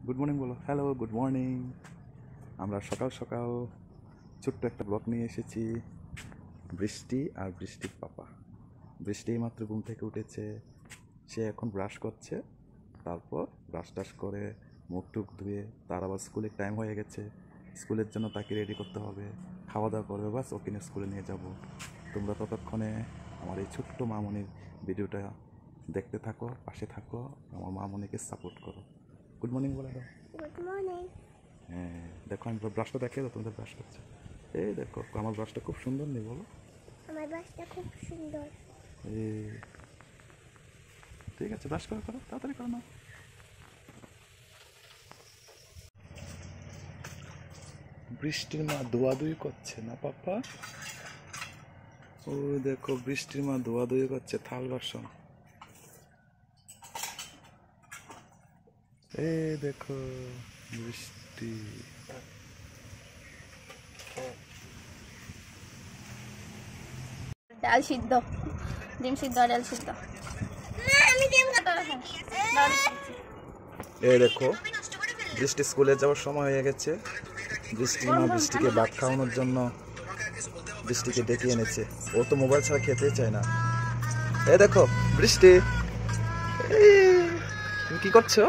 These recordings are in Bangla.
গুড মর্নিং বলো। Hello, good morning. আমরা সকাল সকাল ছোট্ট একটা ব্লগ নিয়ে এসেছি। বৃষ্টি আর বৃষ্টির পাপা। বৃষ্টি এইমাত্র ঘুম থেকে উঠেছে। সে এখন ব্রাশ করছে, তারপর ব্রাশ টাশ করে মুখ টুক ধুয়ে তার আবার স্কুলের টাইম হয়ে গেছে। স্কুলের জন্য তাকে রেডি করতে হবে, খাওয়া দাওয়া করবে, বাস ওকে নিয়ে স্কুলে নিয়ে যাব। তোমরা ততক্ষণে আমার এই ছোট্ট মামনির ভিডিওটা দেখতে থাকো, পাশে থাকো, আমার মামনিকে সাপোর্ট করো। গুড মর্নিং বলে দাও। Good morning. হ্যাঁ, দেখো আমি ব্রাশটা দেখিয়ে দাও, তোমাদের ব্রাশ করছে। এই দেখো আমার ব্রাশটা খুব সুন্দর নেই বলো। আমার বাসটা খুব সুন্দর। এই ঠিক আছে, ব্রাশ করো করো, তাড়াতাড়ি করো না। বৃষ্টির মা দোয়াদুই করছে না পাপা? ও দেখো বৃষ্টির মা দোয়াদুই করছে থাল বাসন। এই দেখো বৃষ্টি। ডাল সিদ্ধ, ডিম সিদ্ধ, ডাল সিদ্ধ। এই দেখো বৃষ্টি স্কুলে যাওয়ার সময় হয়ে গেছে। বৃষ্টির মা বৃষ্টিকে ভাত খাওয়ানোর জন্য বৃষ্টিকে ডেকে এনেছে। ও তো মোবাইল ছাড়া খেতে চায় না। এই দেখো বৃষ্টি, তুমি কি করছো?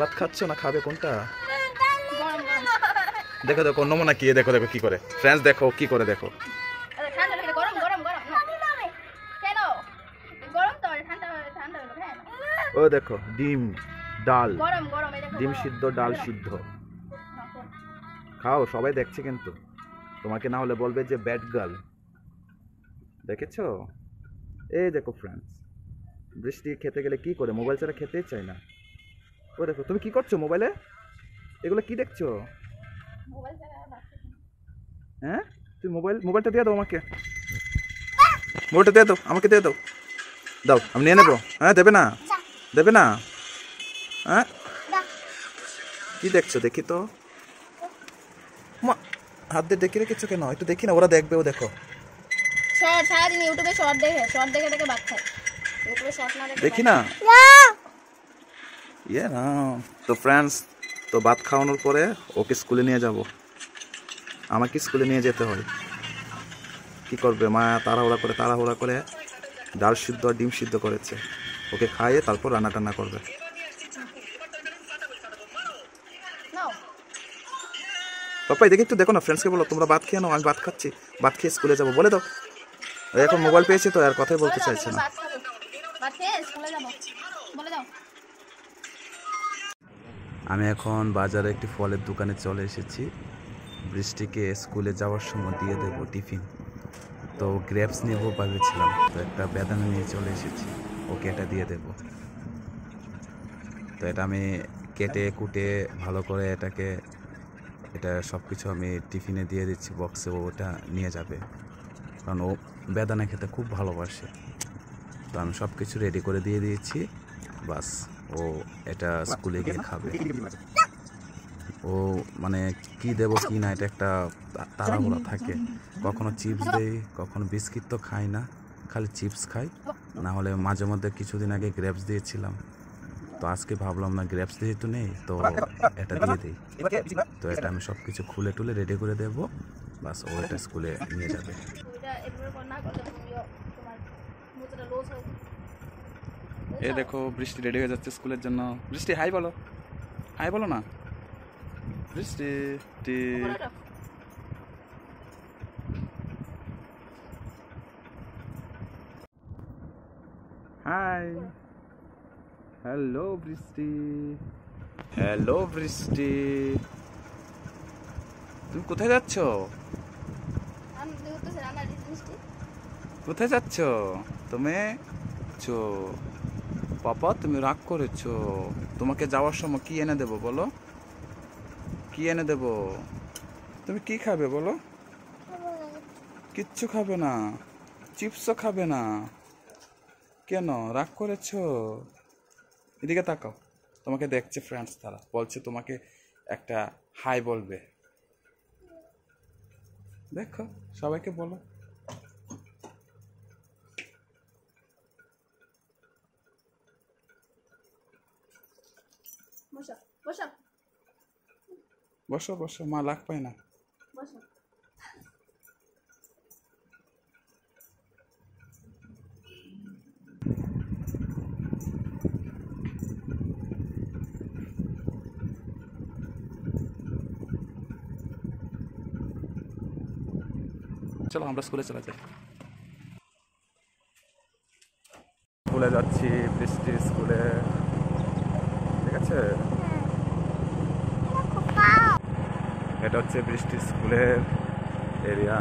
ভাত খাচ্ছ না খাবে কোনটা? দেখো দেখো নমুনা কি, দেখো দেখো কি করে ফ্রেন্ডস, দেখো কি করে, দেখো ও দেখো ডিম ডাল, ডিম সিদ্ধ ডাল সিদ্ধ খাও, সবাই দেখছে কিন্তু তোমাকে না হলে বলবে যে ব্যাড গার্ল। দেখেছো? এই দেখো ফ্রেন্ডস, বৃষ্টি খেতে গেলে কি করে, মোবাইল ছাড়া খেতেই চায় না। ও দেখো তুমি কি করছো মোবাইলে, এগুলো কি দেখছো? হ্যাঁ তুমি মোবাইলটা দিয়ে দাও আমাকে, মোবাইলটা দিয়ে দাও আমাকে, দিয়ে দাও, দাও আমি নিয়ে নেবো। হ্যাঁ দেবে না, দেবে না? হ্যাঁ কি দেখছো দেখি তো, হাত দিয়ে ডেকে রেখেছো কেন? একটু দেখি না, ওরা দেখবে। ও দেখো শর্ট, সারাদিন ইউটিউবে শর্ট দেখে দেখে ভাত খায়। ইউটিউবে শর্ট না দেখে দেখি না। ইয়ে না তো ফ্রেন্ডস, তো ভাত খাওয়ানোর পরে ওকে স্কুলে নিয়ে যাব। আমাকে স্কুলে নিয়ে যেতে হয়, কি করবে মা তাড়াহুড়া করে ডাল সিদ্ধ আর ডিম সিদ্ধ করেছে। ওকে খাইয়ে তারপর রান্না টান্না করবে। পাপাই দেখি একটু দেখো না, ফ্রেন্ডসকে বলো তোমরা ভাত খেয়ে নাও, আমি ভাত খাচ্ছি, ভাত খেয়ে স্কুলে যাবো বলে দাও। এখন মোবাইল পেয়েছি তো আর কথাই বলতে চাইছে না। আমি এখন বাজারে একটি ফলের দোকানে চলে এসেছি। বৃষ্টিকে স্কুলে যাওয়ার সময় দিয়ে দেবো টিফিন, তো গ্রেপস নেব ভেবেছিলাম, তো একটা বেদানা নিয়ে চলে এসেছি, ওকে এটা দিয়ে দেব। তো এটা আমি কেটে কুটে ভালো করে এটা সব কিছু আমি টিফিনে দিয়ে দিচ্ছি বক্সে, ওটা নিয়ে যাবে, কারণ ও বেদানা খেতে খুব ভালোবাসে। তো আমি সব কিছু রেডি করে দিয়ে দিয়েছি, বাস ও এটা স্কুলে গিয়ে খাবে। ও মানে কি দেবো কি না এটা একটা তাড়াহুড়া থাকে, কখনো চিপস দেই, কখনো বিস্কিট তো খাই না, খালি চিপস খাই, না হলে মাঝে মধ্যে কিছুদিন আগে গ্রেপস দিয়েছিলাম। তো আজকে ভাবলাম না গ্রেপস যেহেতু নেই তো এটা দিয়ে দিই। তো এটা আমি সব কিছু খুলে টুলে রেডি করে দেবো, বাস ও এটা স্কুলে নিয়ে যাবে। এই দেখো বৃষ্টি রেডি হয়ে যাচ্ছে স্কুলের জন্য। বৃষ্টি হাই বলো, হাই বলো না বৃষ্টি। হাই, হ্যালো বৃষ্টি, হ্যালো বৃষ্টি, তুমি কোথায় যাচ্ছ? কোথায় যাচ্ছ তুমি? পাপা তুমি রাগ করেছো, তোমাকে যাওয়ার সময় কি এনে দেবো বলো, কি এনে দেবো? তুমি কি খাবে বলো? কিচ্ছু খাবে না, চিপসও খাবে না, কেন রাগ করেছো? এদিকে তাকাও, তোমাকে দেখছে ফ্রেন্ডস, তারা বলছে তোমাকে একটা হাই বলবে, দেখো সবাইকে বলো। বসো বসো বসো বসো, মা লাগ পায় না। বসো। চলো আমরা স্কুলে চলে যাই। স্কুলে যাচ্ছি, বৃষ্টি স্কুলে, ঠিক আছে। এটা হচ্ছে বৃষ্টি স্কুলের এরিয়া।